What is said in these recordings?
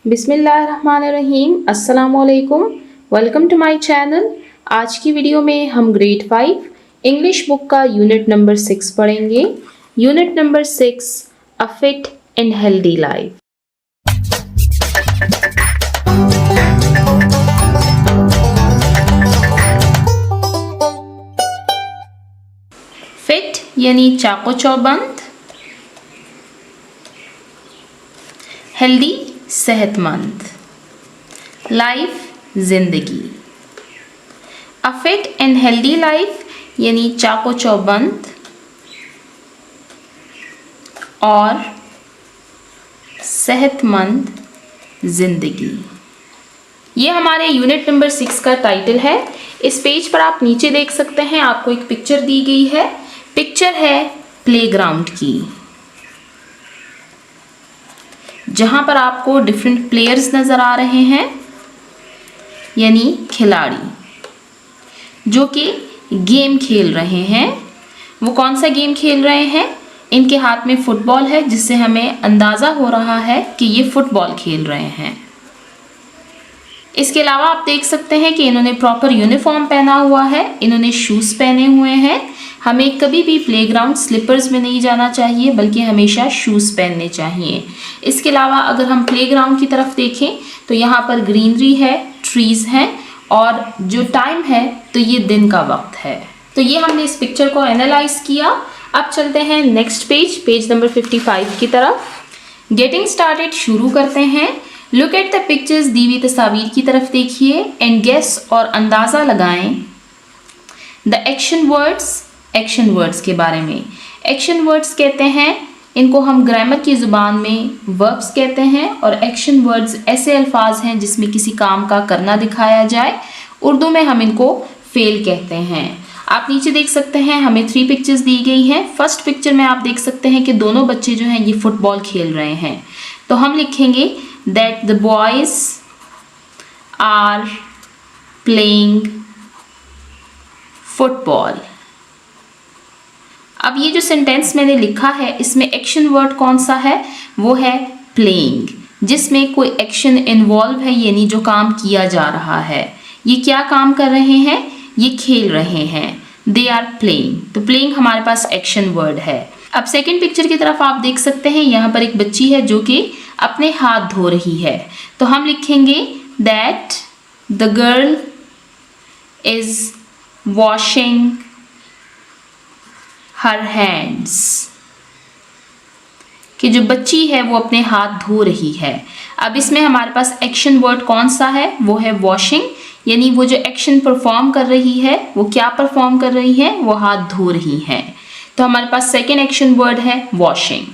बिस्मिल्लाहिर्रहमानिर्रहीम। अस्सलामुअलैकुम। Welcome to my channel. आज की वीडियो में हम ग्रेड 5 इंग्लिश बुक का यूनिट नंबर 6 पढ़ेंगे। Unit number 6, a fit and healthy life. Fit यानी चाको चौबंद, हेल्दी सेहतमंद, लाइफ जिंदगी। A fit and healthy life यानी चाको चौबंद और सेहतमंद जिंदगी। ये हमारे यूनिट नंबर 6 का टाइटल है। इस पेज पर आप नीचे देख सकते हैं, आपको एक पिक्चर दी गई है। पिक्चर है प्लेग्राउंड की, जहां पर आपको डिफरेंट प्लेयर्स नजर आ रहे हैं, यानी खिलाड़ी जो कि गेम खेल रहे हैं। वो कौन सा गेम खेल रहे हैं? इनके हाथ में फुटबॉल है, जिससे हमें अंदाजा हो रहा है कि ये फुटबॉल खेल रहे हैं। इसके अलावा आप देख सकते हैं कि इन्होंने प्रॉपर यूनिफॉर्म पहना हुआ है, इन्होंने शूज पहने हुए हैं। हमें कभी भी प्लेग्राउंड स्लीपर्स में नहीं जाना चाहिए, बल्कि हमेशा शूज पहनने चाहिए। इसके अलावा अगर हम प्लेग्राउंड की तरफ देखें तो यहाँ पर ग्रीनरी है, ट्रीज हैं, और जो टाइम है तो ये दिन का वक्त है। तो ये हमने इस पिक्चर को एनालाइज किया। अब चलते हैं नेक्स्ट पेज नंबर 55 की तरफ। गेटिंग स्टार्टेड शुरू करते हैं। लुक एट द पिक्चर्स, दी हुई तस्वीर की तरफ देखिए, एंड गेस और अंदाज़ा लगाएं द एक्शन वर्ड्स के बारे में। एक्शन वर्ड्स कहते हैं, इनको हम ग्रामर की ज़ुबान में वर्ब्स कहते हैं, और एक्शन वर्ड्स ऐसे अल्फाज हैं जिसमें किसी काम का करना दिखाया जाए। उर्दू में हम इनको फेल कहते हैं। आप नीचे देख सकते हैं, हमें 3 पिक्चर्स दी गई हैं। फर्स्ट पिक्चर में आप देख सकते हैं कि दोनों बच्चे जो हैं ये फुटबॉल खेल रहे हैं। तो हम लिखेंगे that the boys are playing football। अब ये जो सेंटेंस मैंने लिखा है, इसमें एक्शन वर्ड कौन सा है? वो है playing, जिसमें कोई एक्शन इन्वॉल्व है, यानी जो काम किया जा रहा है। ये क्या काम कर रहे हैं? ये खेल रहे हैं। they are playing, तो playing हमारे पास एक्शन वर्ड है। अब सेकेंड पिक्चर की तरफ आप देख सकते हैं, यहाँ पर एक बच्ची है जो कि अपने हाथ धो रही है। तो हम लिखेंगे that the girl is washing her hands, कि जो बच्ची है वो अपने हाथ धो रही है। अब इसमें हमारे पास एक्शन वर्ड कौन सा है? वो है वॉशिंग, यानी वो जो एक्शन परफॉर्म कर रही है, वो क्या परफॉर्म कर रही है? वो हाथ धो रही है। तो हमारे पास सेकेंड एक्शन वर्ड है वॉशिंग।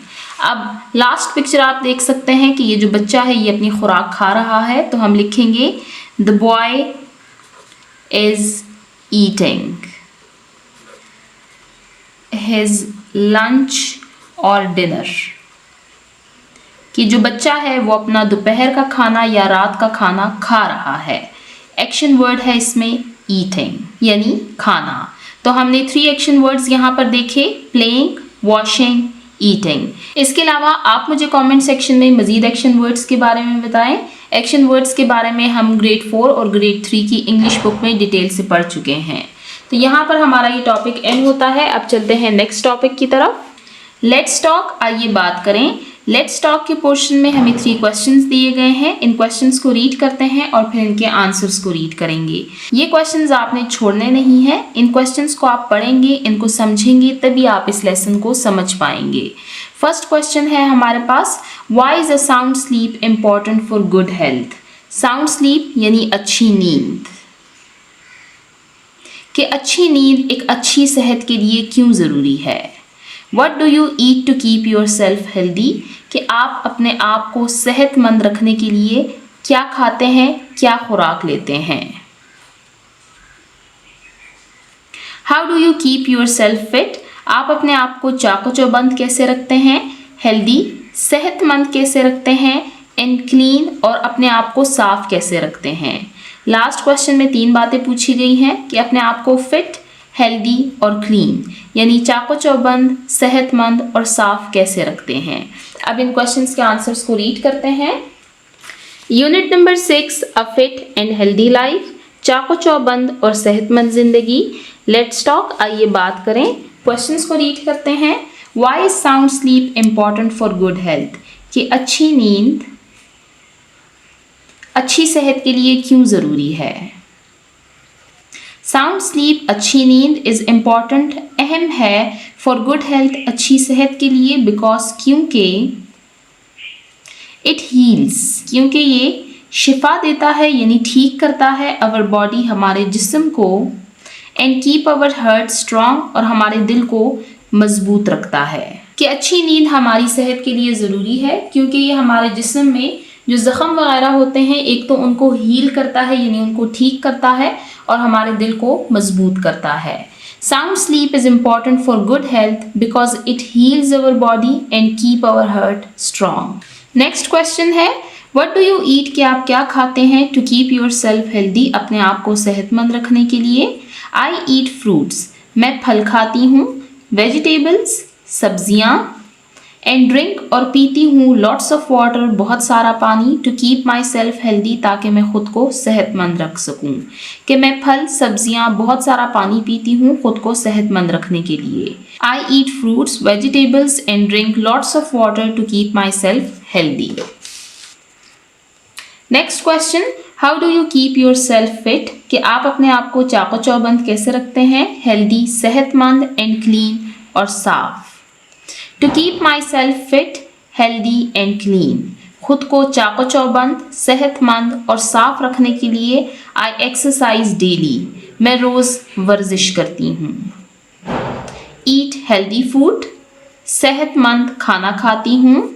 अब लास्ट पिक्चर आप देख सकते हैं कि ये जो बच्चा है ये अपनी खुराक खा रहा है। तो हम लिखेंगे the boy is eating his lunch और डिनर, कि जो बच्चा है वो अपना दोपहर का खाना या रात का खाना खा रहा है। एक्शन वर्ड है इसमें ईटिंग, यानी खाना। तो हमने 3 एक्शन वर्ड्स यहाँ पर देखे, प्लेइंग, वॉशिंग, ईटिंग। इसके अलावा आप मुझे कमेंट सेक्शन में मजीद एक्शन वर्ड्स के बारे में बताएं। एक्शन वर्ड्स के बारे में हम ग्रेड 4 और ग्रेड 3 की इंग्लिश बुक में डिटेल से पढ़ चुके हैं। तो यहाँ पर हमारा ये टॉपिक एंड होता है। अब चलते हैं नेक्स्ट टॉपिक की तरफ। लेट्स टॉक, आइए बात करें। लेट्स टॉक के पोर्शन में हमें 3 क्वेश्चंस दिए गए हैं। इन क्वेश्चंस को रीड करते हैं और फिर इनके आंसर्स को रीड करेंगे। ये क्वेश्चंस आपने छोड़ने नहीं हैं। इन क्वेश्चंस को आप पढ़ेंगे, इनको समझेंगे, तभी आप इस लेसन को समझ पाएंगे। फर्स्ट क्वेश्चन है हमारे पास, why is a sound sleep important for good health? Sound sleep यानी अच्छी नींद, कि अच्छी नींद एक अच्छी सेहत के लिए क्यों ज़रूरी है। What do you eat to keep yourself healthy? कि आप अपने आप को सेहतमंद रखने के लिए क्या खाते हैं, क्या खुराक लेते हैं। How do you keep yourself fit? आप अपने आप को चाको चौबंद कैसे रखते हैं, हेल्दी सेहतमंद कैसे रखते हैं, एंड क्लीन और अपने आप को साफ कैसे रखते हैं। लास्ट क्वेश्चन में 3 बातें पूछी गई हैं कि अपने आप को फिट, हेल्दी और क्लीन, यानी चाको चौबंद, सेहतमंद और साफ कैसे रखते हैं। अब इन क्वेश्चंस के आंसर्स को रीड करते हैं। Unit number 6, a fit and healthy life, चाको चौबंद और सेहतमंद जिंदगी। लेट्स टॉक, आइए बात करें। क्वेश्चंस को रीड करते हैं। Why is sound sleep important for good health, कि अच्छी नींद अच्छी सेहत के लिए क्यों ज़रूरी है। साउंड स्लीप, अच्छी नींद इज़ इम्पॉर्टेंट, अहम है फॉर गुड हेल्थ, अच्छी सेहत के लिए, बिकॉज क्योंकि इट हील्स, क्योंकि ये शिफा देता है यानी ठीक करता है, अवर बॉडी, हमारे जिस्म को, and keep our heart strong, और हमारे दिल को मजबूत रखता है। कि अच्छी नींद हमारी सेहत के लिए ज़रूरी है क्योंकि ये हमारे जिस्म में जो ज़ख़म वगैरह होते हैं, एक तो उनको हील करता है यानी उनको ठीक करता है, और हमारे दिल को मजबूत करता है। Sound sleep is important for good health because it heals our body and keep our heart strong. Next question है, व्हाट डू यू ईट, कि आप क्या खाते हैं, to keep yourself healthy, अपने आप को सेहतमंद रखने के लिए। आई ईट फ्रूट्स, मैं फल खाती हूँ, वेजिटेबल्स, सब्जियाँ, एंड ड्रिंक, और पीती हूँ, लॉट्स ऑफ वाटर, बहुत सारा पानी, to keep myself healthy, ताकि मैं खुद को सेहतमंद रख सकूँ। कि मैं फल, सब्जियाँ, बहुत सारा पानी पीती हूँ खुद को सेहतमंद रखने के लिए। I eat fruits, vegetables and drink lots of water to keep myself healthy. Next question, how do you keep yourself fit, कि आप अपने आप को चाको चौबंद कैसे रखते हैं, हेल्दी, सेहतमंद, एंड क्लीन, और साफ। To keep myself fit, healthy and clean, खुद को चाको चौबंद, सेहतमंद और साफ रखने के लिए आई एक्सरसाइज डेली, मैं रोज़ वर्जिश करती हूँ। ईट हेल्दी फूड, सेहतमंद खाना खाती हूँ,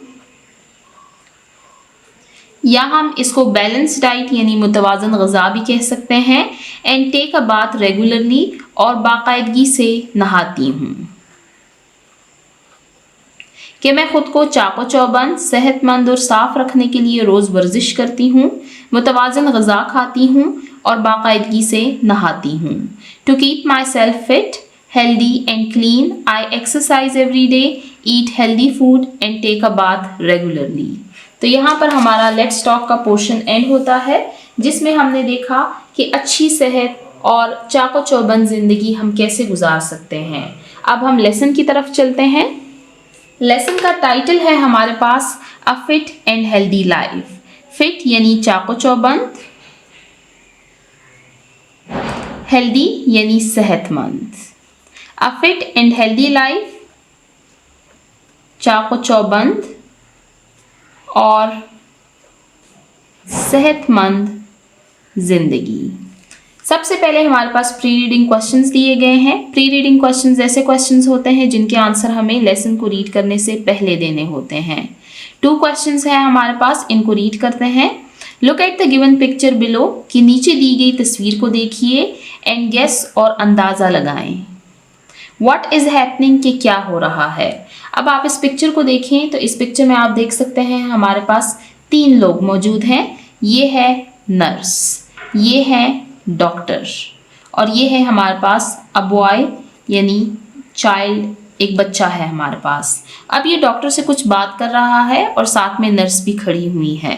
या हम इसको बैलेंस डाइट यानी मुतवाज़न ग़िज़ा भी कह सकते हैं। And take a bath regularly, और बाकायदगी से नहाती हूँ। कि मैं खुद को चाको चौबंद, सेहतमंद और साफ रखने के लिए रोज़ वर्जिश करती हूँ, मुतवाज़न ग़िज़ा खाती हूँ, और बाकायदगी से नहाती हूँ। To keep myself fit, healthy and clean, I exercise every day, eat healthy food and take a bath regularly. तो यहाँ पर हमारा लेट्स टॉक का पोर्शन एंड होता है, जिसमें हमने देखा कि अच्छी सेहत और चाको चौबंद ज़िंदगी हम कैसे गुजार सकते हैं। अब हम लेसन की तरफ चलते हैं। लेसन का टाइटल है हमारे पास a fit and healthy life. Fit यानी चाको चौबंद, हेल्दी यानी सेहतमंद। A fit and healthy life, चाको चौबंद और सेहतमंद जिंदगी। सबसे पहले हमारे पास प्री रीडिंग क्वेश्चंस दिए गए हैं। प्री रीडिंग क्वेश्चंस ऐसे क्वेश्चंस होते हैं जिनके आंसर हमें लेसन को रीड करने से पहले देने होते हैं। 2 क्वेश्चंस हैं हमारे पास, इनको रीड करते हैं। Look at the given picture below, कि नीचे दी गई तस्वीर को देखिए, एंड गेस और अंदाज़ा लगाएं। व्हाट इज़ हैपनिंग, कि क्या हो रहा है। अब आप इस पिक्चर को देखें तो इस पिक्चर में आप देख सकते हैं हमारे पास 3 लोग मौजूद हैं। ये है नर्स, ये है डॉक्टर, और ये है हमारे पास अ बॉय यानी चाइल्ड, एक बच्चा है हमारे पास। अब ये डॉक्टर से कुछ बात कर रहा है और साथ में नर्स भी खड़ी हुई है।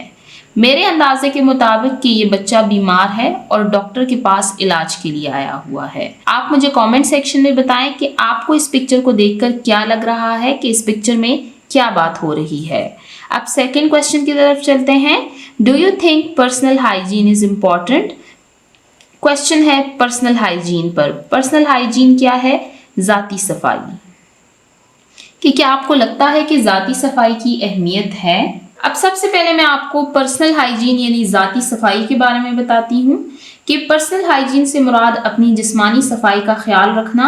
मेरे अंदाजे के मुताबिक कि ये बच्चा बीमार है और डॉक्टर के पास इलाज के लिए आया हुआ है। आप मुझे कमेंट सेक्शन में बताएं कि आपको इस पिक्चर को देखकर क्या लग रहा है, कि इस पिक्चर में क्या बात हो रही है। अब सेकंड क्वेश्चन की तरफ चलते हैं। Do you think personal hygiene is important. Question है पर्सनल हाइजीन पर। पर्सनल हाइजीन क्या है, ज़ाती सफाई, कि क्या आपको लगता है कि ज़ाती सफाई की अहमियत है। अब सबसे पहले मैं आपको पर्सनल हाइजीन यानी ज़ाती सफाई के बारे में बताती हूँ कि पर्सनल हाइजीन से मुराद अपनी जिस्मानी सफाई का ख्याल रखना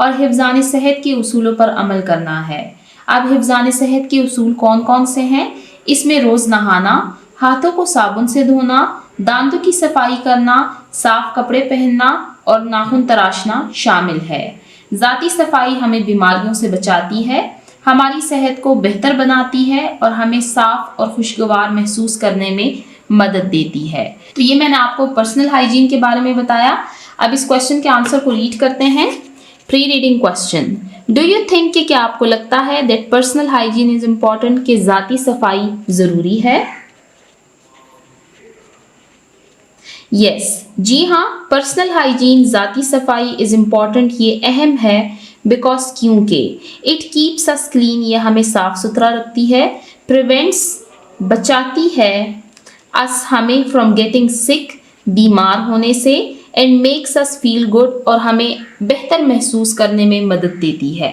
और हिफ्ज़ान सेहत के उसूलों पर अमल करना है। अब हिफ्ज़ान सेहत के उसूल कौन कौन से हैं, इसमें रोज़ नहाना, हाथों को साबुन से धोना, दांतों की सफाई करना, साफ कपड़े पहनना और नाखून तराशना शामिल है। ज़ाती सफाई हमें बीमारियों से बचाती है, हमारी सेहत को बेहतर बनाती है और हमें साफ और खुशगवार महसूस करने में मदद देती है। तो ये मैंने आपको पर्सनल हाइजीन के बारे में बताया। अब इस क्वेश्चन के आंसर को रीड करते हैं। Pre reading question, do you think कि क्या आपको लगता है that personal hygiene is important, कि ज़ाती सफाई ज़रूरी है। यस, जी हाँ, पर्सनल हाइजीन ज़ाती सफाई इज़ इम्पॉर्टेंट, ये अहम है बिकॉज क्योंकि इट कीप्स अस क्लीन, ये हमें साफ सुथरा रखती है, प्रिवेंट्स बचाती है, अस हमें फ्रॉम गेटिंग सिक बीमार होने से, and makes us feel good और हमें बेहतर महसूस करने में मदद देती है।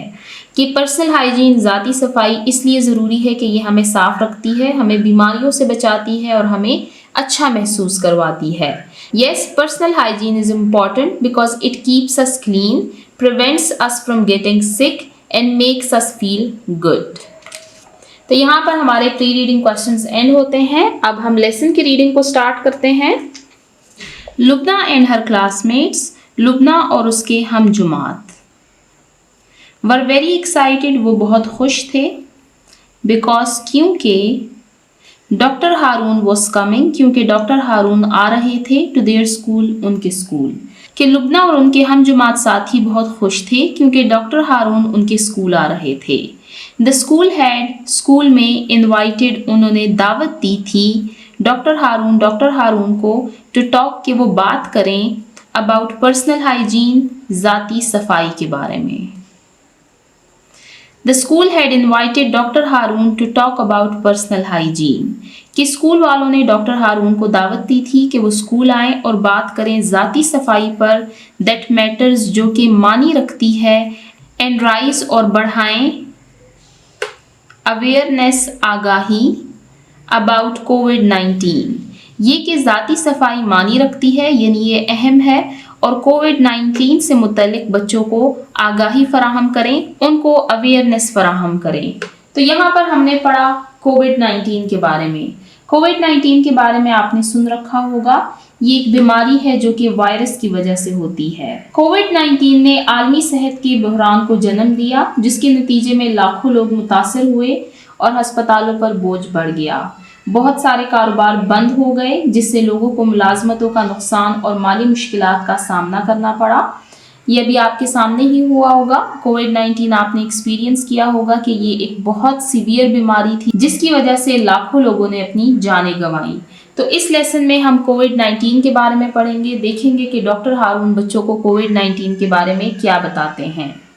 कि पर्सनल हाइजीन ज़ाती सफाई इसलिए ज़रूरी है कि ये हमें साफ रखती है, हमें बीमारियों से बचाती है और हमें अच्छा महसूस करवाती है। Yes, personal hygiene is important because it keeps us clean, prevents us from getting sick and makes us feel good. तो यहाँ पर हमारे प्री रीडिंग क्वेश्चंस एंड होते हैं। अब हम लेसन की रीडिंग को स्टार्ट करते हैं। Lubna and her classmates, Lubna और उसके हम जुमात वर वेरी एक्साइटेड, वो बहुत खुश थे, बिकॉज क्योंकि डॉक्टर हारून वॉज कमिंग, क्योंकि डॉक्टर हारून आ रहे थे, टू देयर स्कूल, उनके स्कूल। कि लुबना और उनके हम जमात साथी बहुत खुश थे क्योंकि डॉक्टर हारून उनके स्कूल आ रहे थे। द स्कूल हैड, स्कूल में, इनवाइटेड, उन्होंने दावत दी थी, डॉक्टर हारून को, टू टॉक, कि वो बात करें, अबाउट पर्सनल हाइजीन, ज़ाती सफाई के बारे में। The school had invited Dr. Haroon to talk about personal hygiene, कि स्कूल वालों ने डॉक्टर हारून को दावत दी थी कि वो स्कूल आएं और बात करें ज़ाती सफाई पर, that matters, जो कि मानी रखती है, and rise, और बढ़ाएं, awareness, आगाही, about COVID-19, ये कि ज़ाती सफाई मानी रखती है, यानी ये अहम है, और कोविड-19 से मुतल्लिक बच्चों को आगाही फराहम करें, उनको अवेयरनेस फराहम करें। तो यहाँ पर हमने पढ़ा कोविड-19 के बारे में। कोविड-19 के बारे में आपने सुन रखा होगा, ये एक बीमारी है जो कि वायरस की वजह से होती है। कोविड-19 ने आलमी सेहत के बहरान को जन्म दिया, जिसके नतीजे में लाखों लोग मुतासर हुए और अस्पतालों पर बोझ बढ़ गया। बहुत सारे कारोबार बंद हो गए, जिससे लोगों को मुलाजमतों का नुकसान और माली मुश्किलात का सामना करना पड़ा। ये भी आपके सामने ही हुआ होगा। कोविड-19 आपने एक्सपीरियंस किया होगा कि ये एक बहुत सीवियर बीमारी थी, जिसकी वजह से लाखों लोगों ने अपनी जानें गंवाई। तो इस लेसन में हम कोविड-19 के बारे में पढ़ेंगे, देखेंगे कि डॉक्टर हारून बच्चों को कोविड-19 के बारे में क्या बताते हैं।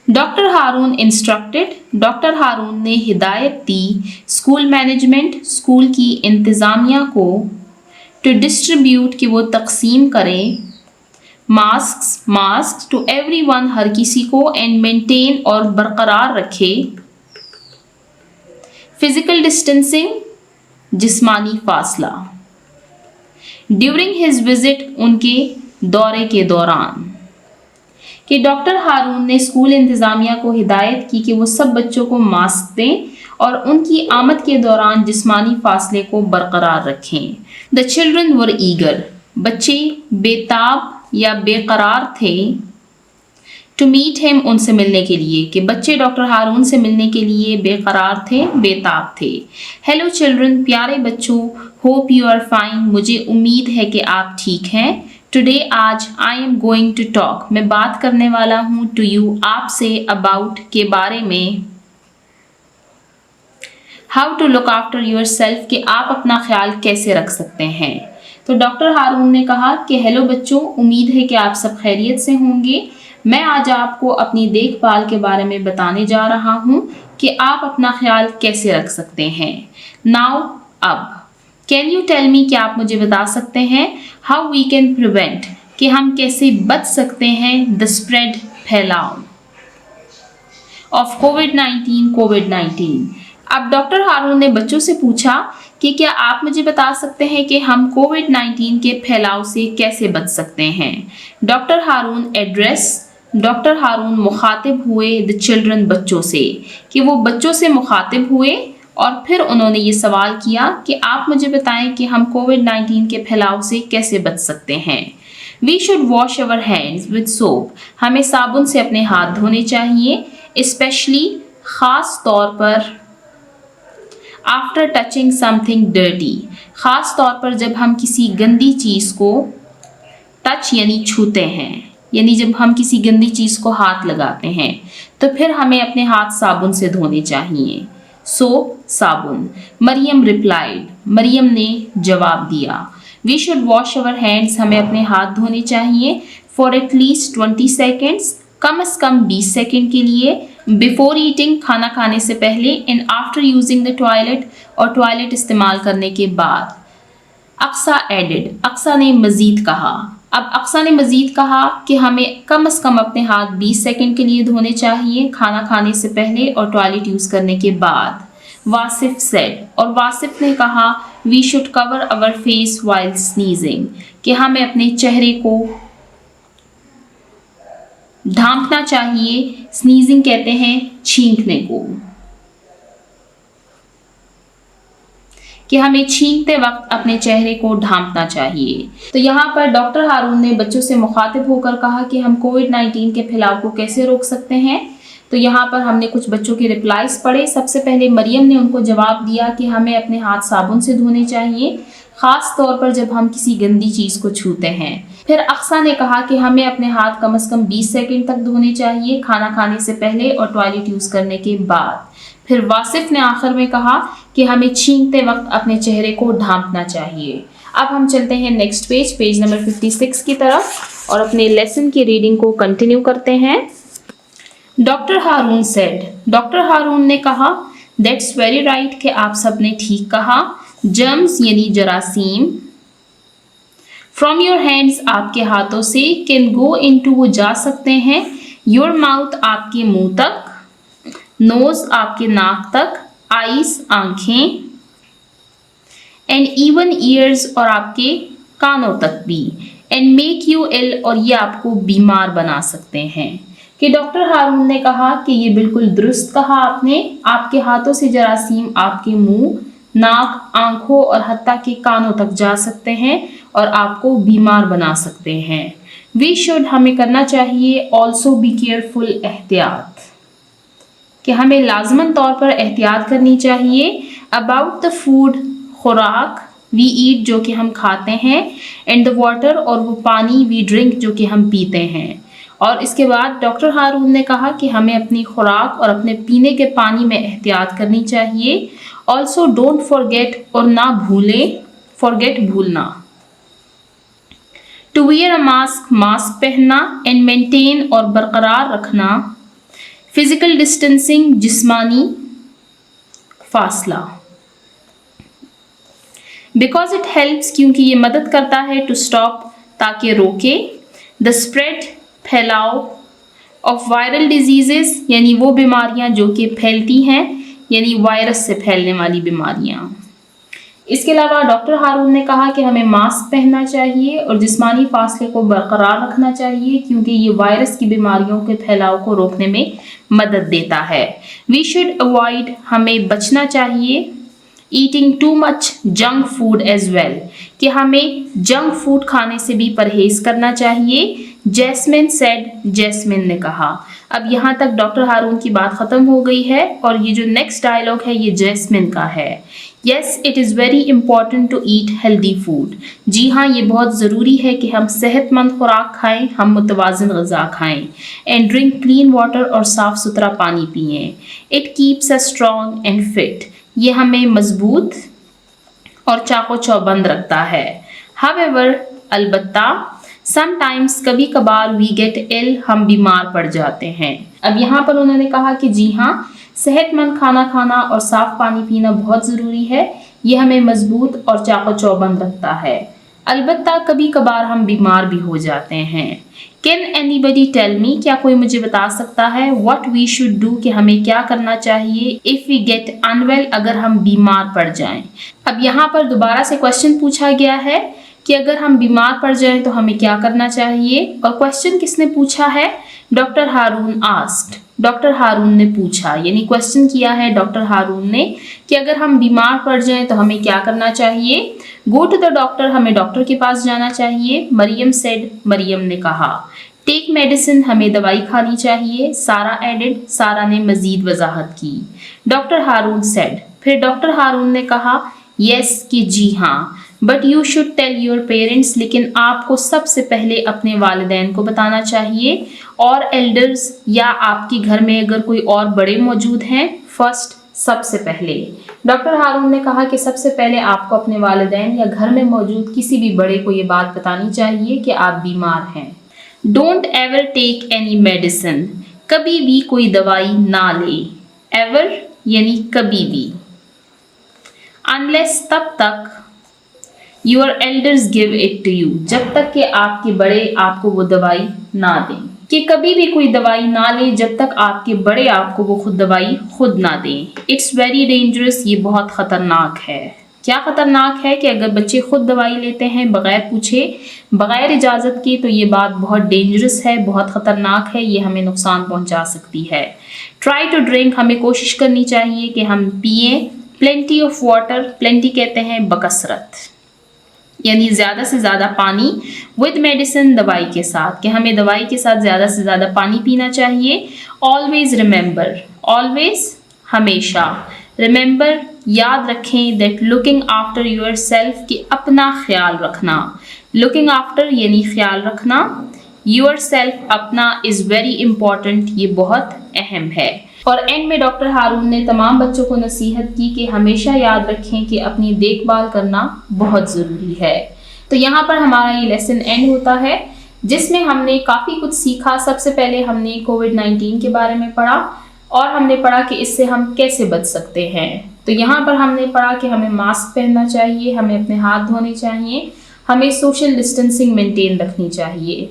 डॉक्टर हारून इंस्ट्रक्टेड, डॉक्टर हारून ने हिदायत दी, स्कूल मैनेजमेंट, स्कूल की इंतज़ामिया को, टू डिस्ट्रीब्यूट, कि वो तकसीम करें, मास्क टू एवरीवन, हर किसी को, एंड मेंटेन, और बरकरार रखे, फिजिकल डिस्टेंसिंग, जिस्मानी फासला, ड्यूरिंग हिज विजिट, उनके दौरे के दौरान। कि डॉक्टर हारून ने स्कूल इंतज़ामिया को हिदायत की कि वो सब बच्चों को मास्क दें और उनकी आमद के दौरान जिस्मानी फासले को बरकरार रखें। द चिल्ड्रन वर ईगर, बच्चे बेताब या बेकरार थे, टू मीट हिम, उनसे मिलने के लिए, कि बच्चे डॉक्टर हारून से मिलने के लिए बेकरार थे, बेताब थे। हेलो चिल्ड्रन, प्यारे बच्चों, होप यू आर फाइन, मुझे उम्मीद है कि आप ठीक हैं। टुडे, आज, I am going to talk, मैं बात करने वाला हूँ, टू यू, आपसे, अबाउट, के बारे में, how to look after yourself, कि आप अपना ख्याल कैसे रख सकते हैं। तो डॉक्टर हारून ने कहा कि हेलो बच्चों, उम्मीद है कि आप सब खैरियत से होंगे। मैं आज आपको अपनी देखभाल के बारे में बताने जा रहा हूँ कि आप अपना ख्याल कैसे रख सकते हैं। नाउ, अब, कैन यू टेल मी, कि आप मुझे बता सकते हैं, हाउ वी कैन प्रिवेंट, कि हम कैसे बच सकते हैं, द स्प्रेड, फैलाव, ऑफ कोविड-19। अब डॉक्टर हारून ने बच्चों से पूछा कि क्या आप मुझे बता सकते हैं कि हम कोविड-19 के फैलाव से कैसे बच सकते हैं। डॉक्टर हारून एड्रेस, डॉक्टर हारून मुखातिब हुए, द चिल्ड्रन, बच्चों से, कि वो बच्चों से मुखातिब हुए और फिर उन्होंने ये सवाल किया कि आप मुझे बताएं कि हम कोविड-19 के फैलाव से कैसे बच सकते हैं। We should wash our hands with soap, हमें साबुन से अपने हाथ धोने चाहिए, स्पेशली, ख़ास तौर पर, आफ्टर टचिंग समथिंग डर्टी, ख़ास तौर पर जब हम किसी गंदी चीज़ को टच यानी छूते हैं, यानी जब हम किसी गंदी चीज़ को हाथ लगाते हैं तो फिर हमें अपने हाथ साबुन से धोने चाहिए। सोप, साबुन। मरियम रिप्लाइड, मरियम ने जवाब दिया। We should wash our hands, हमें अपने हाथ धोने चाहिए फॉर एटलीस्ट 20 सेकेंड्स, कम से कम 20 सेकेंड के लिए, बिफोर ईटिंग, खाना खाने से पहले, and after using the toilet, और टॉयलेट इस्तेमाल करने के बाद। अक्सा एडेड, अक्सा ने मज़ीद कहा। अब अक्सा ने मज़ीद कहा कि हमें कम से कम अपने हाथ 20 सेकंड के लिए धोने चाहिए, खाना खाने से पहले और टॉयलेट यूज़ करने के बाद। वासिफ सेड, और वासिफ ने कहा we should cover our face while sneezing, कि हमें अपने चेहरे को ढांपना चाहिए। स्नीजिंग कहते हैं छींकने को, कि हमें छींकते वक्त अपने चेहरे को ढांपना चाहिए। तो यहाँ पर डॉक्टर हारून ने बच्चों से मुखातिब होकर कहा कि हम कोविड-19 के फैलाव को कैसे रोक सकते हैं। तो यहाँ पर हमने कुछ बच्चों के रिप्लाईज पढ़े। सबसे पहले मरियम ने उनको जवाब दिया कि हमें अपने हाथ साबुन से धोने चाहिए, ख़ास तौर पर जब हम किसी गंदी चीज़ को छूते हैं। फिर अक्सा ने कहा कि हमें अपने हाथ कम से कम 20 सेकंड तक धोने चाहिए, खाना खाने से पहले और टॉयलेट यूज़ करने के बाद। फिर वासिफ ने आखिर में कहा कि हमें छींकते वक्त अपने चेहरे को ढांपना चाहिए। अब हम चलते हैं नेक्स्ट पेज नंबर 56 की तरफ और अपने लेसन की रीडिंग को कंटिन्यू करते हैं। Doctor Haroon said, doctor Haroon ने कहा दैट्स वेरी राइट, कि आप सब ने ठीक कहा। जर्म्स यानी जरासीम, फ्रॉम योर हैंड्स आपके हाथों से, कैन गो इनटू वो जा सकते हैं, योर माउथ आपके मुंह तक, नोज आपके नाक तक, आईज आंखें, एंड इवन ईयर्स और आपके कानों तक भी, एंड मेक यू इल और ये आपको बीमार बना सकते हैं। कि डॉक्टर हारून ने कहा कि ये बिल्कुल दुरुस्त कहा आपने, आपके हाथों से जरासीम आपके मुंह, नाक, आंखों और हत्ता के कानों तक जा सकते हैं और आपको बीमार बना सकते हैं। वी शुड हमें करना चाहिए, ऑल्सो बी केयरफुल एहतियात, कि हमें लाजमन तौर पर एहतियात करनी चाहिए। अबाउट द फूड खुराक, वी ईट जो कि हम खाते हैं, एंड द वाटर और वो पानी, वी ड्रिंक जो कि हम पीते हैं। और इसके बाद डॉक्टर हारून ने कहा कि हमें अपनी खुराक और अपने पीने के पानी में एहतियात करनी चाहिए। ऑल्सो डोंट फॉरगेट और ना भूलें, फॉरगेट भूलना, to wear a mask mask पहनना, एंड मेंटेन और बरकरार रखना, फिजिकल डिस्टेंसिंग जिस्मानी फासला, बिकॉज इट हेल्प्स क्योंकि ये मदद करता है, टू स्टॉप ताकि रोके, द स्प्रेड फैलाव, ऑफ वायरल डिजीजेस यानी वो बीमारियां जो कि फैलती हैं, यानी वायरस से फैलने वाली बीमारियां। इसके अलावा डॉक्टर हारून ने कहा कि हमें मास्क पहनना चाहिए और जिस्मानी फासले को बरकरार रखना चाहिए क्योंकि ये वायरस की बीमारियों के फैलाव को रोकने में मदद देता है। वी शुड अवॉइड हमें बचना चाहिए, eating too much junk food as well, कि हमें जंक फूड खाने से भी परहेज करना चाहिए। जैस्मिन सेड, जैस्मिन ने कहा। अब यहाँ तक डॉक्टर हारून की बात ख़त्म हो गई है और ये जो नेक्स्ट डायलॉग है ये जैस्मिन का है। Yes it is very important to eat healthy food, जी हाँ ये बहुत ज़रूरी है कि हम सेहतमंद खुराक खाएं, हम मुतवाज़िन ग़िज़ा खाएं, एंड ड्रिंक क्लीन वाटर और साफ़ सुथरा पानी पिएं। It keeps us strong and fit, ये हमें मजबूत और चाको चौबंद रखता है। हावेवर अलबत्ता, समटाइम्स कभी कभार, वी गेट इल हम बीमार पड़ जाते हैं। अब यहाँ पर उन्होंने कहा कि जी हाँ सेहतमंद खाना खाना और साफ पानी पीना बहुत ज़रूरी है, ये हमें मजबूत और चाको चौबंद रखता है। अलबत्ता कभी कभार हम बीमार भी हो जाते हैं। कैन एनीबडी टेल मी, क्या कोई मुझे बता सकता है, व्हाट वी शुड डू, कि हमें क्या करना चाहिए, इफ़ वी गेट अनवेल, अगर हम बीमार पड़ जाएं। अब यहाँ पर दोबारा से क्वेश्चन पूछा गया है कि अगर हम बीमार पड़ जाएं तो हमें क्या करना चाहिए, और क्वेश्चन किसने पूछा है, डॉक्टर हारून आस्क्ड, डॉक्टर हारून ने पूछा, यानी क्वेश्चन किया है डॉक्टर हारून ने कि अगर हम बीमार पड़ जाएं तो हमें क्या करना चाहिए। गो टू द डॉक्टर, हमें डॉक्टर के पास जाना चाहिए। मरियम सेड, मरियम ने कहा। टेक मेडिसिन, हमें दवाई खानी चाहिए। सारा एडेड, सारा ने मजीद वजाहत की। डॉक्टर हारून सेड, फिर डॉक्टर हारून ने कहा यस कि जी हाँ, but you should tell your parents, लेकिन आपको सबसे पहले अपने वालिदैन को बताना चाहिए, और एल्डर्स या आपके घर में अगर कोई और बड़े मौजूद हैं, फर्स्ट सबसे पहले डॉक्टर हारून ने कहा कि सबसे पहले आपको अपने वालिदैन या घर में मौजूद किसी भी बड़े को ये बात बतानी चाहिए कि आप बीमार हैं। Don't ever take any medicine, कभी भी कोई दवाई ना ले। एवर यानी कभी भी। अनलेस, तब तक, your elders give it to you, जब तक कि आपके बड़े आपको वो दवाई ना दें। कि कभी भी कोई दवाई ना लें जब तक आपके बड़े आपको वो दवाई खुद ना दें। इट्स वेरी डेंजरस, ये बहुत ख़तरनाक है। क्या ख़तरनाक है कि अगर बच्चे खुद दवाई लेते हैं बग़ैर पूछे, बग़ैर इजाज़त के, तो ये बात बहुत डेंजरस है, बहुत ख़तरनाक है, ये हमें नुकसान पहुंचा सकती है। ट्राई टू ड्रिंक, हमें कोशिश करनी चाहिए कि हम पिएँ। प्लेंटी ऑफ वाटर, प्लेंटी कहते हैं बकसरत, यानी ज़्यादा से ज़्यादा पानी। विद मेडिसिन, दवाई के साथ, कि हमें दवाई के साथ ज़्यादा से ज़्यादा पानी पीना चाहिए। ऑलवेज रिमेंबर, ऑलवेज हमेशा, रिमेंबर याद रखें, that looking after yourself, कि अपना ख्याल रखना। लुकिंग आफ्टर यानी ख्याल रखना, योर सेल्फ अपना इज़ वेरी इम्पॉर्टेंट, ये बहुत अहम है। और एंड में डॉक्टर हारून ने तमाम बच्चों को नसीहत की कि हमेशा याद रखें कि अपनी देखभाल करना बहुत ज़रूरी है। तो यहाँ पर हमारा ये लेसन एंड होता है, जिसमें हमने काफ़ी कुछ सीखा। सबसे पहले हमने कोविड-19 के बारे में पढ़ा और हमने पढ़ा कि इससे हम कैसे बच सकते हैं। तो यहाँ पर हमने पढ़ा कि हमें मास्क पहनना चाहिए, हमें अपने हाथ धोने चाहिए, हमें सोशल डिस्टेंसिंग मेंटेन रखनी चाहिए।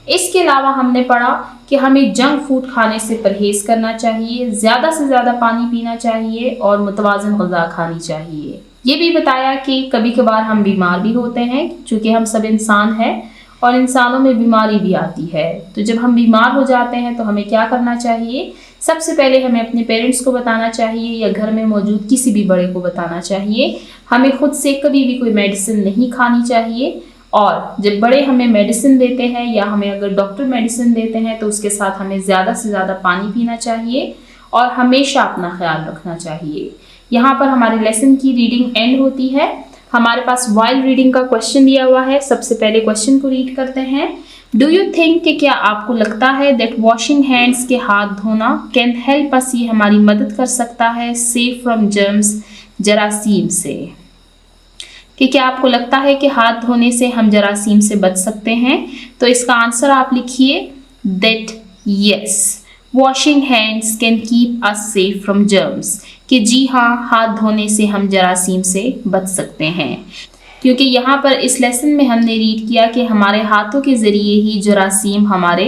इसके अलावा हमने पढ़ा कि हमें जंक फूड खाने से परहेज करना चाहिए, ज़्यादा से ज़्यादा पानी पीना चाहिए और मुतवाज़न ग़िज़ा खानी चाहिए। ये भी बताया कि कभी कभार हम बीमार भी होते हैं, चूँकि हम सब इंसान हैं और इंसानों में बीमारी भी आती है। तो जब हम बीमार हो जाते हैं तो हमें क्या करना चाहिए? सबसे पहले हमें अपने पेरेंट्स को बताना चाहिए या घर में मौजूद किसी भी बड़े को बताना चाहिए। हमें खुद से कभी भी कोई मेडिसिन नहीं खानी चाहिए, और जब बड़े हमें मेडिसिन देते हैं या हमें अगर डॉक्टर मेडिसिन देते हैं तो उसके साथ हमें ज़्यादा से ज़्यादा पानी पीना चाहिए और हमेशा अपना ख्याल रखना चाहिए। यहाँ पर हमारे लेसन की रीडिंग एंड होती है। हमारे पास वाइल रीडिंग का क्वेश्चन दिया हुआ है। सबसे पहले क्वेश्चन को रीड करते हैं। डू यू थिंक कि क्या आपको लगता है दैट वॉशिंग हैंड्स के हाथ धोना कैन हेल्प अस, ये हमारी मदद कर सकता है सेफ फ्रॉम जर्म्स, जरासीम से। कि क्या आपको लगता है कि हाथ धोने से हम जरासीम से बच सकते हैं? तो इसका आंसर आप लिखिए that yes, washing hands can keep us safe from germs. कि जी हाँ, हाथ धोने से हम जरासीम से बच सकते हैं। क्योंकि यहाँ पर इस लेसन में हमने रीड किया कि हमारे हाथों के ज़रिए ही जरासीम हमारे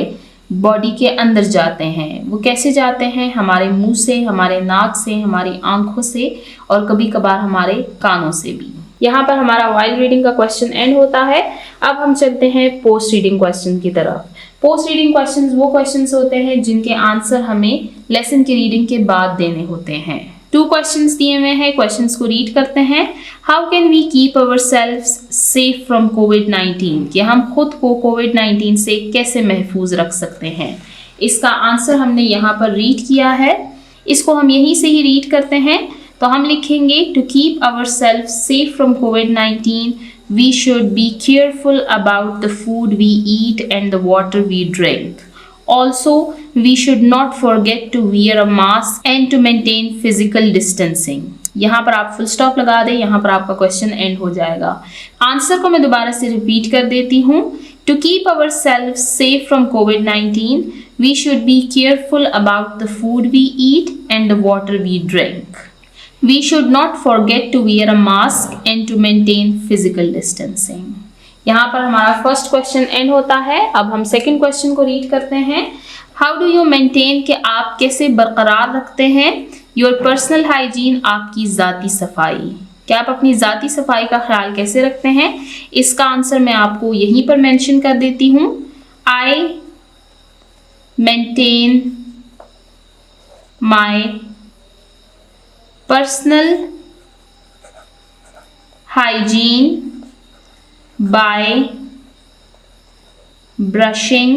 बॉडी के अंदर जाते हैं। वो कैसे जाते हैं? हमारे मुंह से, हमारे नाक से, हमारी आंखों से और कभी कभार हमारे कानों से भी। यहाँ पर हमारा वाइल रीडिंग का क्वेश्चन एंड होता है। अब हम चलते हैं पोस्ट रीडिंग क्वेश्चन की तरफ। पोस्ट रीडिंग क्वेश्चंस वो क्वेश्चंस होते हैं जिनके आंसर हमें लेसन की रीडिंग के बाद देने होते हैं। 2 क्वेश्चंस दिए हुए हैं, क्वेश्चंस को रीड करते हैं। How can we keep ourselves safe from कोविड-19, कि हम खुद को कोविड-19 से कैसे महफूज रख सकते हैं। इसका आंसर हमने यहाँ पर रीड किया है, इसको हम यहीं से ही रीड करते हैं। तो हम लिखेंगे to keep our self safe from कोविड-19 we should be careful about the food we eat and the water we drink. Also we should not forget to wear a mask and to maintain physical distancing. यहाँ पर आप full stop लगा दें, यहाँ पर आपका question and हो जाएगा। आंसर को मैं दोबारा से रिपीट कर देती हूँ। To keep our self safe from कोविड-19 we should be careful about the food we eat and the water we drink. We should not forget to wear a mask and to maintain physical distancing. यहाँ पर हमारा first question and होता है। अब हम second question को read करते हैं। हाउ डू यू मेंटेन, कि आप कैसे बरकरार रखते हैं योर पर्सनल हाइजीन, आपकी ज़ाती सफाई। क्या आप अपनी ज़ाती सफाई का ख्याल कैसे रखते हैं? इसका आंसर मैं आपको यहीं पर मेंशन कर देती हूँ। आई maintain my personal hygiene by brushing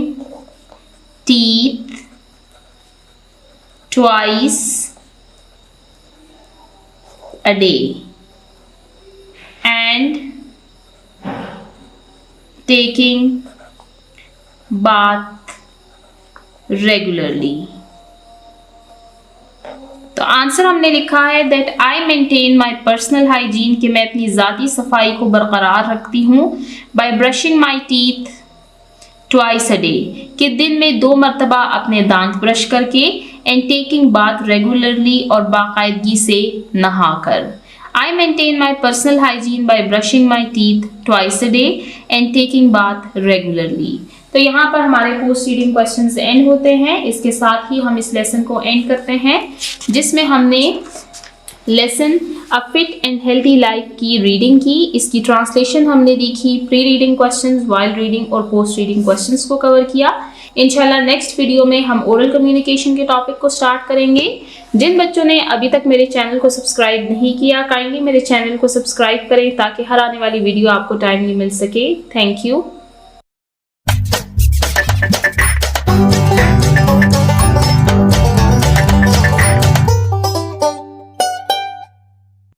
teeth twice a day and taking bath regularly। तो आंसर हमने लिखा है that I maintain my personal hygiene, कि मैं अपनी ज़ाती सफाई को बरकरार रखती हूँ, by brushing my teeth twice a day, कि दिन में 2 मरतबा अपने दांत ब्रश करके, एंड टेकिंग बाथ रेगुलरली, और बाकायदगी से नहाकर। I maintain my personal hygiene by brushing my teeth twice a day and taking bath regularly. तो यहाँ पर हमारे पोस्ट रीडिंग क्वेश्चंस एंड होते हैं। इसके साथ ही हम इस लेसन को एंड करते हैं, जिसमें हमने lesson a fit and healthy life की रीडिंग की। इसकी ट्रांसलेशन हमने देखी, pre reading questions, while reading और पोस्ट रीडिंग क्वेश्चंस को कवर किया। इंशाल्लाह नेक्स्ट वीडियो में हम ओरल कम्युनिकेशन के टॉपिक को स्टार्ट करेंगे। जिन बच्चों ने अभी तक मेरे चैनल को सब्सक्राइब नहीं किया, काइंडली मेरे चैनल को सब्सक्राइब करें ताकि हर आने वाली वीडियो आपको टाइमली मिल सके। Thank you.